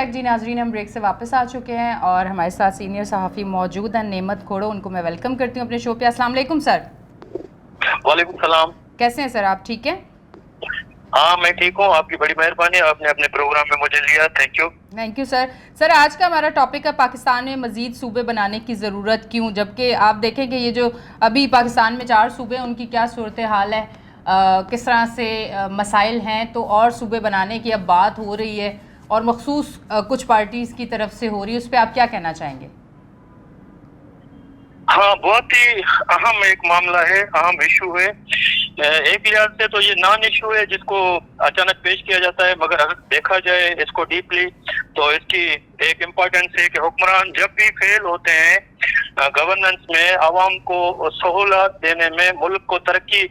Back जी नाजरीन, हम break से वापस आ चुके हैं और हमारे साथ सीनियर सहाफ़ी मौजूद हैं नेमत खोड़ो, उनको मैं वेलकम करती हूँ अपने शो पे। अस्सलाम वालेकुम सर। वालेकुम सलाम। कैसे हैं सर, आप ठीक हैं? हाँ मैं ठीक हूँ, आपकी बड़ी मेहरबानी, आपने अपने प्रोग्राम में मुझे लिया, thank you. Thank you sir. Sir आज का हमारा टॉपिक है पाकिस्तान में मज़ीद सूबे बनाने की ज़रूरत क्यों, जबकि आप देखें कि ये जो अभी पाकिस्तान में 4 सूबे हैं उनकी क्या सूरत हाल है, किस तरह से मसाइल हैं, तो और सूबे बनाने की अब बात हो रही है और मखसूस कुछ पार्टीज़ की तरफ से हो रही है, उस पर आप क्या कहना चाहेंगे? हाँ, बहुत ही अहम एक मामला है, अहम इशू है। एक लिहाज से तो ये नॉन इशू है जिसको अचानक पेश किया जाता है, मगर अगर देखा जाए इसको डीपली तो इसकी एक इम्पोर्टेंस है कि हुक्मरान जब भी फेल होते हैं गवर्नेंस में, आवाम को सहूलत देने में, मुल्क को तरक्की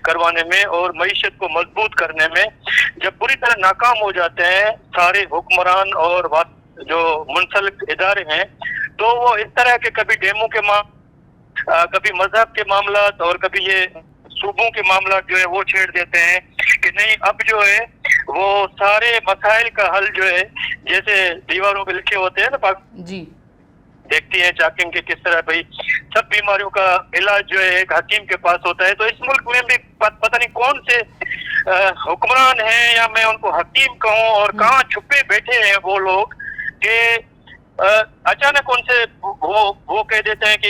करवाने में और मईशत को मजबूत करने में, जब बुरी तरह नाकाम हो जाते हैं सारे हुक्मरान और जो मुंसलिक इदारे हैं, तो वो इस तरह के कभी डेमो के कभी मजहब के मामला और कभी ये सूबों के मामला जो है वो छेड़ देते हैं कि नहीं अब जो है वो सारे मसाइल का हल जो है, जैसे दीवारों पे लिखे होते हैं ना जी, देखती है चाकिंग के किस तरह भाई सब बीमारियों का इलाज जो है एक हकीम के पास होता है। तो इस मुल्क में भी पता नहीं कौन से हुक्मरान हैं या मैं उनको हकीम कहूँ और कहाँ छुपे बैठे हैं वो लोग कि अचानक उनसे वो कह देते हैं कि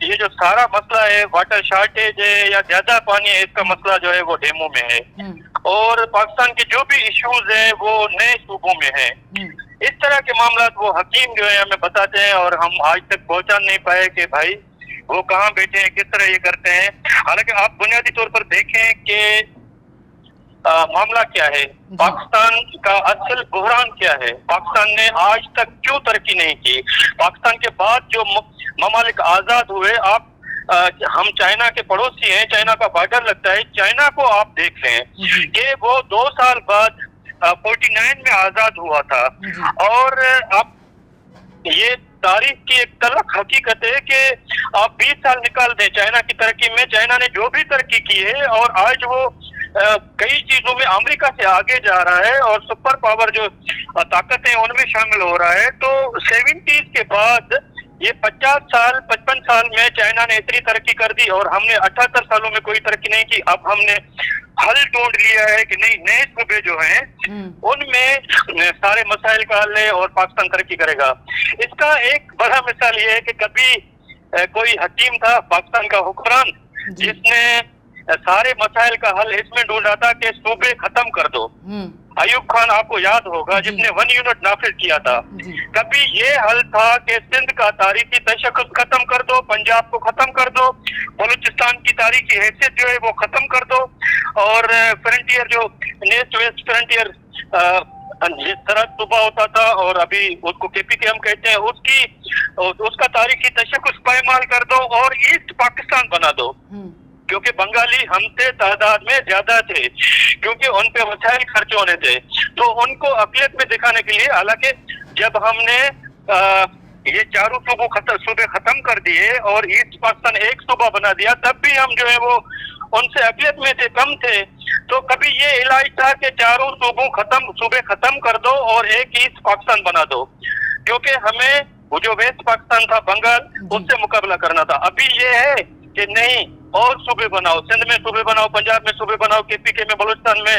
ये जो सारा मसला है वाटर शॉर्टेज है या ज्यादा पानी है, इसका मसला जो है वो डेमो में है और पाकिस्तान के जो भी इश्यूज हैं वो नए सूबों में है। इस तरह के मामला वो हकीम जो है हमें बताते हैं और हम आज तक पहुंचा नहीं पाए कि भाई वो कहाँ बैठे हैं, किस तरह ये करते हैं। हालांकि आप बुनियादी तौर पर देखें कि मामला क्या है, पाकिस्तान का असल बुहरान क्या है, पाकिस्तान ने आज तक क्यों तरक्की नहीं की। पाकिस्तान के बाद जो ममालिक आजाद हुए, आप हम चाइना के पड़ोसी हैं, चाइना का बॉर्डर लगता है, चाइना को आप देख लें कि वो 2 साल बाद 49 में आजाद हुआ था और आप ये तारीख की एक तलख हकीकत है कि आप 20 साल निकाल दें चाइना की तरक्की में, चाइना ने जो भी तरक्की की है और आज वो कई चीजों में अमेरिका से आगे जा रहा है और सुपर पावर जो ताकतें उनमें शामिल हो रहा है। तो 70s के बाद ये 50 साल 55 साल में चाइना ने इतनी तरक्की कर दी और हमने 78 सालों में कोई तरक्की नहीं की। अब हमने हल ढूंढ लिया है कि नहीं, नए सूबे जो हैं उनमें सारे मसाइल का हल है और पाकिस्तान तरक्की करेगा। इसका एक बड़ा मिसाल ये है कि कभी कोई हकीम था पाकिस्तान का हुक्मरान जिसने सारे मसाइल का हल इसमें ढूंढा था कि सूबे खत्म कर दो। अयूब खान आपको याद होगा जिसने 1 यूनिट नाफिज किया था। कभी ये हल था कि सिंध का तारीखी तशक्कुस खत्म कर दो, पंजाब को खत्म कर दो, बलूचिस्तान की तारीखी हैसियत जो है वो खत्म कर दो और फ्रंटियर जो ईस्ट वेस्ट फ्रंटियर जिस तरह सूबा होता था और अभी उसको केपीके हम कहते हैं, उसका तारीखी तशक्कुस पायमाल कर दो और ईस्ट पाकिस्तान बना दो। क्योंकि बंगाली हमसे तादाद में ज्यादा थे, क्योंकि उन पे वसाइल खर्च होने थे, तो उनको अक़लियत में दिखाने के लिए, हालांकि जब हमने ये चारों सूबे खत्म कर दिए और ईस्ट पाकिस्तान एक सूबा बना दिया, तब भी हम जो है वो उनसे अक़लियत में थे, कम थे। तो कभी ये इलाज था कि चारों सूबे खत्म कर दो और एक ईस्ट पाकिस्तान बना दो, क्योंकि हमें वो जो वेस्ट पाकिस्तान था बंगाल, उससे मुकाबला करना था। अभी ये है कि नहीं, और सूबे बनाओ, सिंध में सूबे बनाओ, पंजाब में सूबे बनाओ, केपीके में, बलूचिस्तान में,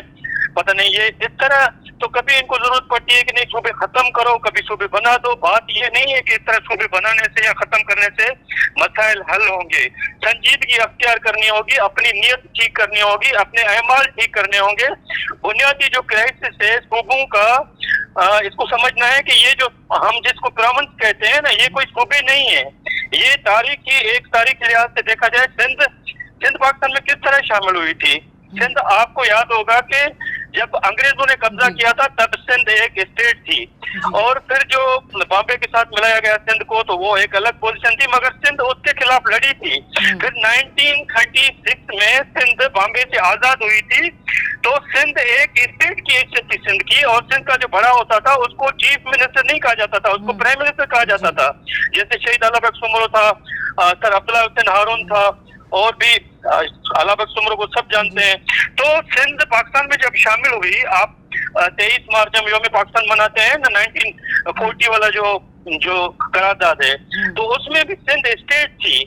पता नहीं ये इस तरह। तो कभी इनको जरूरत पड़ती है कि नहीं सूबे खत्म करो, कभी सूबे बना दो। बात ये नहीं है कि इस तरह सूबे बनाने से या खत्म करने से मसाइल हल होंगे। संजीदगी अख्तियार करनी होगी, अपनी नीयत ठीक करनी होगी, अपने अहमाल ठीक करने होंगे। बुनियादी जो क्राइसिस है सूबों का, इसको समझना है कि ये जो हम जिसको प्रोविंस कहते हैं ना, ये कोई सूबे नहीं है। ये एक तारीख के लिहाज से देखा जाए, सिंध पाकिस्तान में किस तरह शामिल हुई थी। सिंध आपको याद होगा कि जब अंग्रेजों ने कब्जा किया था तब सिंध एक स्टेट थी और फिर जो बॉम्बे के साथ मिलाया गया सिंध को, तो वो एक अलग पोजीशन थी, मगर सिंध उसके खिलाफ लड़ी थी। फिर 1936 में सिंध बॉम्बे से आजाद हुई थी, तो सिंध एक स्टेट की हैसियत थी सिंध की, और सिंध का जो बड़ा होता था उसको चीफ मिनिस्टर नहीं कहा जाता था, उसको प्राइम मिनिस्टर कहा जाता था। जैसे शहीद अला बख्श सुमरो था, सर अब्दुल्ला हुसैन हारून था, और भी अला बख्श सुमरो को सब जानते हैं। तो सिंध पाकिस्तान में जब शामिल हुई, आप 23 मार्च हम योम पाकिस्तान मनाते हैं ना, 1940 वाला जो करारदाद है, तो उसमें भी सिंध स्टेट थी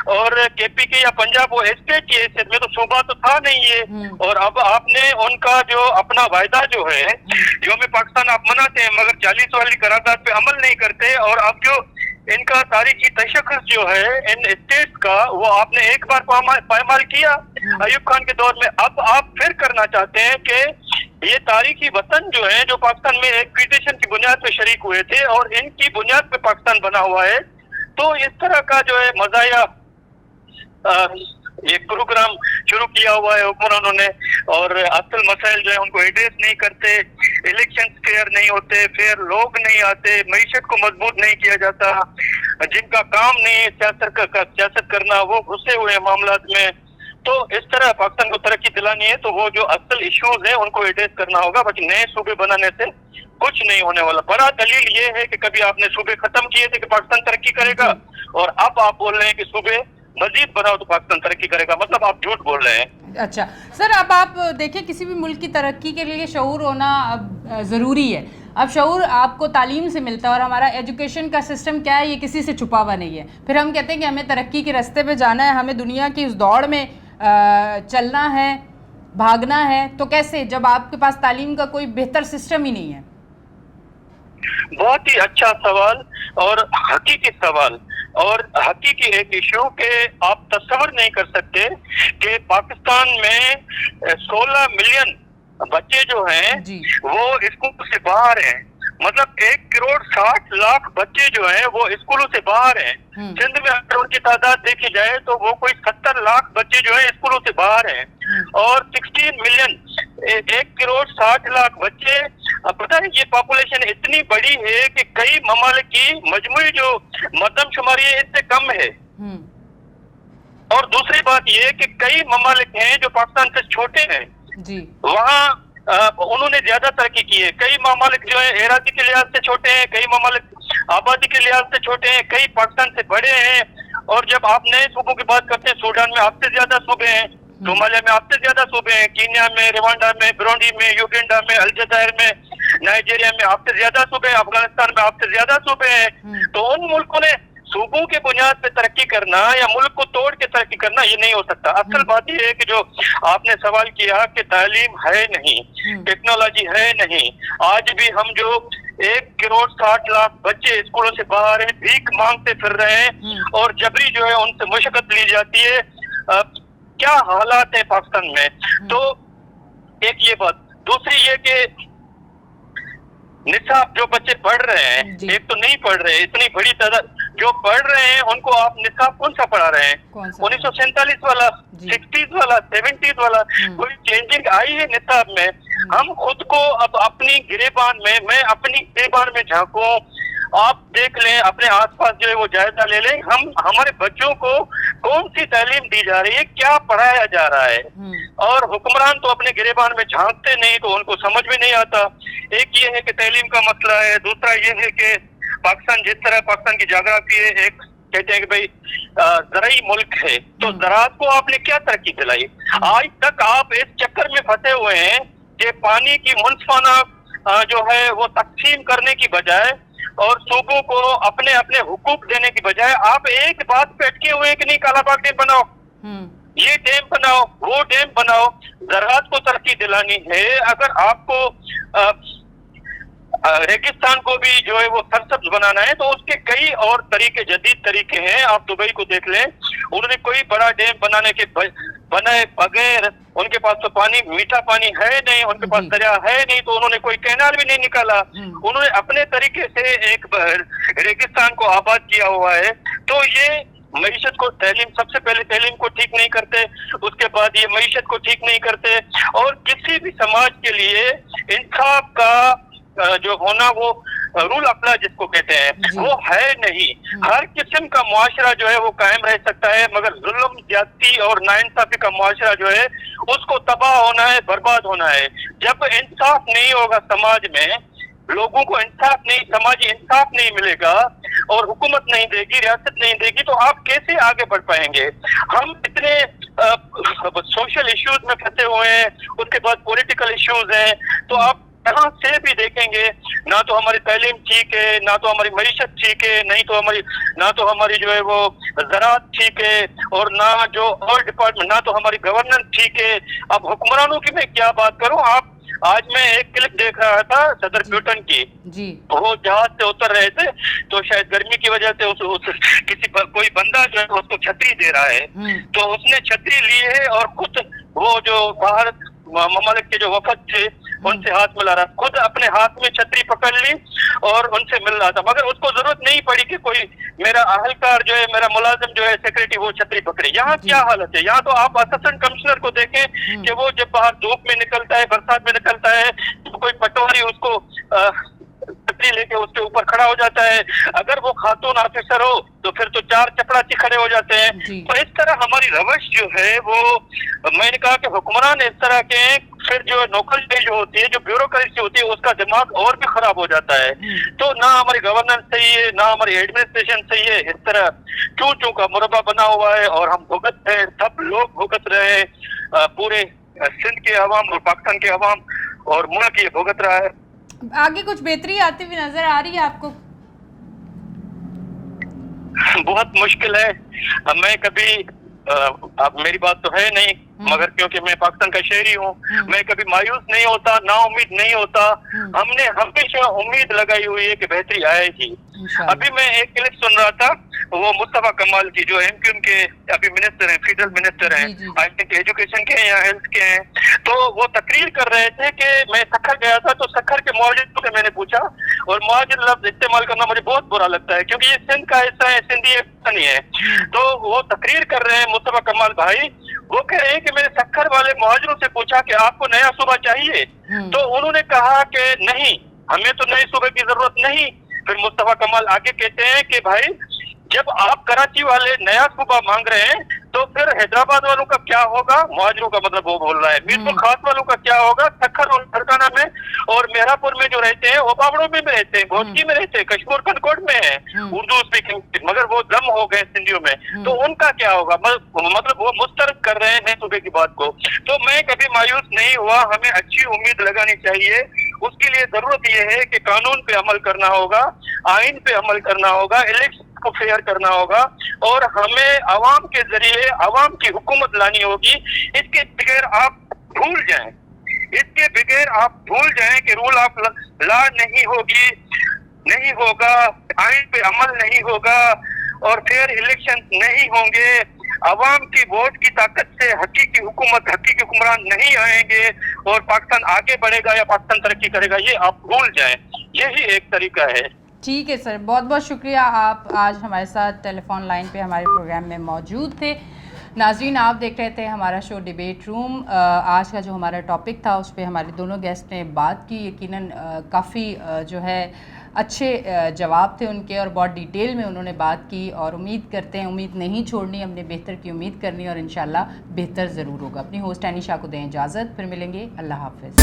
और केपीके या पंजाब वो स्टेट की हैसियत में, तो सूबा तो था नहीं ये। और अब आपने उनका जो अपना वायदा जो है योम पाकिस्तान आप मनाते हैं मगर 40 वाली करारदाद पे अमल नहीं करते, और अब जो इनका तारीखी तशख्खुस जो है इन स्टेट्स का वो आपने एक बार पायमाल किया अयूब खान के दौर में, अब आप फिर करना चाहते हैं कि ये तारीखी वतन जो है, जो पाकिस्तान में एक पिटीशन की बुनियाद पे शरीक हुए थे और इनकी बुनियाद पे पाकिस्तान बना हुआ है, तो इस तरह का जो है मजाया ये प्रोग्राम शुरू किया हुआ है हुक्मरानों ने, और असल मसाइल जो है उनको एड्रेस नहीं करते, इलेक्शन फेयर नहीं होते, फेयर लोग नहीं आते, मईशत को मजबूत नहीं किया जाता, जिनका काम नहीं है सियासत करना वो घुसे हुए हैं मामलात में। तो इस तरह पाकिस्तान को तरक्की दिलानी है तो वो जो असल इश्यूज हैं उनको एड्रेस करना होगा, बाकी नए सूबे बनाने से कुछ नहीं होने वाला। बड़ा दलील ये है कि कभी आपने सूबे खत्म किए थे कि पाकिस्तान तरक्की करेगा, और अब आप बोल रहे हैं कि सूबे मजीद बनाओ तो पाकिस्तान तरक्की करेगा, मतलब आप झूठ बोल रहे हैं। अच्छा सर, अब आप देखें किसी भी मुल्क की तरक्की के लिए शऊर होना अब ज़रूरी है। अब शऊर आपको तालीम से मिलता है, और हमारा एजुकेशन का सिस्टम क्या है ये किसी से छुपा हुआ नहीं है। फिर हम कहते हैं कि हमें तरक्की के रास्ते पे जाना है, हमें दुनिया की उस दौड़ में चलना है, भागना है, तो कैसे जब आपके पास तालीम का कोई बेहतर सिस्टम ही नहीं है? बहुत ही अच्छा सवाल और हकीकी सवाल, और हकीकी एक इशू के आप तस्वर नहीं कर सकते कि पाकिस्तान में 16 मिलियन बच्चे जो हैं वो स्कूल से बाहर हैं, मतलब 1 करोड़ 60 लाख बच्चे जो हैं वो स्कूलों से बाहर हैं। सिंध में अगर उनकी तादाद देखी जाए तो वो कोई 70 लाख बच्चे जो हैं स्कूलों से बाहर हैं, और 16 मिलियन 1 करोड़ 60 लाख बच्चे, पता है ये पॉपुलेशन इतनी बड़ी है कि कई ममालिक की मजमूई जो मर्दमशुमारी है इससे कम है। और दूसरी बात ये कि कई ममालिक हैं जो पाकिस्तान से छोटे हैं जी, वहाँ उन्होंने ज्यादा तरक्की की है। कई ममालिक जो है एराजी के लिहाज से छोटे हैं, कई ममालिक आबादी के लिहाज से छोटे हैं, कई पाकिस्तान से बड़े हैं। और जब आप नए सूबों की बात करते हैं, सूडान में आपसे ज्यादा सूबे हैं, सोमालिया में आपसे ज्यादा सूबे हैं, कीनिया में, रवांडा में, ब्रुंडी में, युगांडा में, अलजायर में, नाइजीरिया में आपसे ज्यादा सूबे हैं, अफगानिस्तान में आपसे ज्यादा सूबे हैं। तो उन मुल्कों ने सूबों के बुनियाद पे तरक्की करना या मुल्क को तोड़ के तरक्की करना ये नहीं हो सकता। असल बात ये है कि जो आपने सवाल किया कि तालीम है नहीं, टेक्नोलॉजी है नहीं, आज भी हम जो 1 करोड़ 60 लाख बच्चे स्कूलों से बाहर हैं, भीख मांगते फिर रहे हैं, और जबरी जो है उनसे मुशक्कत ली जाती है। क्या हालात है पाकिस्तान में, तो एक ये बात। दूसरी ये कि निसाब जो बच्चे पढ़ रहे हैं, एक तो नहीं पढ़ रहे, इतनी बड़ी तादाद जो पढ़ रहे हैं उनको आप निसाब कौन सा पढ़ा रहे हैं? 1947 वाला, 60s वाला, 70s वाला, कोई चेंजिंग आई है निसाब में? हम खुद को अब अपनी गिरेबान में, मैं अपनी गिरेबान में झांकूं, आप देख लें, अपने आसपास जो है वो जायजा ले लें, हम हमारे बच्चों को कौन सी तालीम दी जा रही है, क्या पढ़ाया जा रहा है। और हुक्मरान तो अपने गिरेबान में झांकते नहीं, तो उनको समझ में नहीं आता। एक ये है कि तालीम का मसला है, दूसरा ये है कि पाकिस्तान जिस तरह पाकिस्तान की जाग्राफी है, एक कहते हैं कि भाई ज़राई मुल्क है, तो ज़राअत को आपने क्या तरक्की दिलाई? आज तक आप इस चक्कर में फंसे हुए हैं कि पानी की मुनसिफाना जो है वो तकसीम करने की बजाय और सूबों को अपने अपने हुकूक देने की बजाय आप एक बात पे अटके हुए हैं कि नहीं कालाबाग डैम बनाओ, ये डैम बनाओ, वो डैम बनाओ। ज़राअत को तरक्की दिलानी है, अगर आपको रेगिस्तान को भी जो है वो सरसब्ज बनाना है, तो उसके कई और तरीके, जदीद तरीके हैं। आप दुबई को देख लें, उन्होंने कोई बड़ा डैम बनाने के बनाए बगैर, उनके पास तो पानी, मीठा पानी है नहीं, उनके पास दरिया है नहीं, तो उन्होंने कोई कैनाल भी नहीं निकाला। उन्होंने अपने तरीके से एक रेगिस्तान को आबाद किया हुआ है। तो ये मईशत को, तालीम, सबसे पहले तालीम को ठीक नहीं करते, उसके बाद ये मईशत को ठीक नहीं करते, और किसी भी समाज के लिए इंसाफ का जो होना, वो रूल अपना जिसको कहते हैं, वो है नहीं। हर किस्म का मुआशरा जो है वो कायम रह सकता है, मगर जुल्म, ज्यादती और नाइंसाफी का मुआशरा जो है उसको तबाह होना है, बर्बाद होना है। जब इंसाफ नहीं होगा समाज में, लोगों को इंसाफ नहीं, समाजी इंसाफ नहीं मिलेगा, और हुकूमत नहीं देगी, रियासत नहीं देगी, तो आप कैसे आगे बढ़ पाएंगे? हम इतने सोशल इश्यूज में फंसे हुए हैं, उसके बाद पॉलिटिकल इश्यूज हैं, तो आप यहाँ से भी देखेंगे ना तो हमारी तालीम ठीक है, ना तो हमारी मईशत ठीक है, ना तो हमारी जो है वो ज़राअत ठीक है, और ना जो और डिपार्टमेंट, ना तो हमारी गवर्नेंस ठीक है। अब हुक्मरानों की मैं क्या बात करूं। आप आज मैं एक क्लिप देख रहा था सदर ब्यूटन की जी। वो जहाज से उतर रहे थे तो शायद गर्मी की वजह से कोई बंदा जो है उसको छतरी दे रहा है, तो उसने छतरी ली है और खुद वो जो बाहर ममालिक के जो वफद थे उनसे हाथ मिला रहा, खुद अपने हाथ में छतरी पकड़ ली और उनसे मिल रहा था, मगर उसको जरूरत नहीं पड़ी कि कोई मेरा अहलकार जो है, मेरा मुलाजिम जो है, सेक्रेटरी वो छतरी पकड़े। यहाँ क्या हालत है, यहाँ तो आप असिस्टेंट कमिश्नर को देखें कि वो जब बाहर धूप में निकलता है, बरसात में निकलता है, तो कोई पटवारी उसको छतरी लेके उसके ऊपर खड़ा हो जाता है। अगर वो खातून ऑफिसर हो तो फिर तो चार चपरासी खड़े हो जाते हैं। तो इस तरह हमारी रवश जो है वो, मैंने कहा कि हुक्मरान इस तरह के, फिर जो नौकरी जो होती है, जो ब्यूरोक्रेसी होती है, उसका दिमाग और भी खराब हो जाता है। तो ना हमारी गवर्नेंस सही है, ना हमारी एडमिनिस्ट्रेशन सही है। इस तरह चूं का मुरब्बा बना हुआ है और हम भुगत रहे, सब लोग भुगत रहे हैं, पूरे सिंध के अवाम और पाकिस्तान के अवाम और मुल्क ये भुगत रहा है। आगे कुछ बेहतरी आती हुई नजर आ रही है आपको? बहुत मुश्किल है। मैं कभी अब मेरी बात तो है नहीं, मगर क्योंकि मैं पाकिस्तान का शहरी हूँ, मैं कभी मायूस नहीं होता, ना उम्मीद नहीं होता। हमने हमेशा उम्मीद लगाई हुई है कि बेहतरी आएगी। अभी मैं एक क्लिप सुन रहा था, वो मुस्तफा कमाल की जो एमक्यूएम के अभी मिनिस्टर हैं, फेडरल मिनिस्टर हैं, आई थिंक एजुकेशन के हैं या हेल्थ के हैं, तो वो तकरीर कर रहे थे कि मैं सखर गया था तो सखर के मुआजिर से मैंने पूछा, और मुआजिर लफ्ज इस्तेमाल करना मुझे बहुत बुरा लगता है क्योंकि ये सिंध का हिस्सा है, सिंधी हिस्सा नहीं है। तो वो तकरीर कर रहे हैं मुस्तफा कमाल भाई, वो कह रहे हैं कि मैंने सखर वाले मुहाजिरों से पूछा कि आपको नया सूबा चाहिए, तो उन्होंने कहा कि नहीं, हमें तो नए सूबे की जरूरत नहीं। फिर मुस्तफा कमाल आगे कहते हैं कि भाई जब आप कराची वाले नया सूबा मांग रहे हैं तो फिर हैदराबाद वालों का क्या होगा, मुहाजिरों का मतलब वो बोल रहा है, मीरपुर खास वालों का क्या होगा, सखर और फरगाना में और मेहरापुर में जो रहते हैं, ओबावड़ों में रहते हैं, घोटकी में रहते हैं, कश्मीर कनकोट में है उर्दू स्पीकिंग, मगर वो दम हो गए सिंधियों में, तो उनका क्या होगा। मतलब वो मुस्तरद कर रहे हैं नए सूबे की बात को। तो मैं कभी मायूस नहीं हुआ, हमें अच्छी उम्मीद लगानी चाहिए। उसके लिए जरूरत यह है कि कानून पे अमल करना होगा, आइन पे अमल करना होगा, इलेक्शन को फेयर करना होगा, और हमें अवाम के जरिए अवाम की हुकूमत लानी होगी। इसके बगैर आप भूल जाएं, इसके बगैर आप भूल जाएं कि रूल ऑफ लॉ नहीं होगा, आइन पे अमल नहीं होगा, और फेयर इलेक्शन नहीं होंगे, अवाम की वोट की ताकत से हकीकी हुकूमत, हकीकी हुक्मरान नहीं आएंगे, और पाकिस्तान आगे बढ़ेगा या पाकिस्तान तरक्की करेगा, ये आप भूल जाएं। यही एक तरीका है। ठीक है सर, बहुत बहुत शुक्रिया, आप आज हमारे साथ टेलीफोन लाइन पे हमारे प्रोग्राम में मौजूद थे। नाज़रीन, आप देख रहे थे हमारा शो डिबेट रूम। आज का जो हमारा टॉपिक था उस पर हमारे दोनों गेस्ट ने बात की। यकीनन काफ़ी जो है अच्छे जवाब थे उनके, और बहुत डिटेल में उन्होंने बात की, और उम्मीद करते हैं, उम्मीद नहीं छोड़नी, हमने बेहतर की उम्मीद करनी, और इंशाल्लाह बेहतर ज़रूर होगा। अपनी होस्ट अनीशा को दें इजाज़त, फिर मिलेंगे, अल्लाह हाफ़िज़।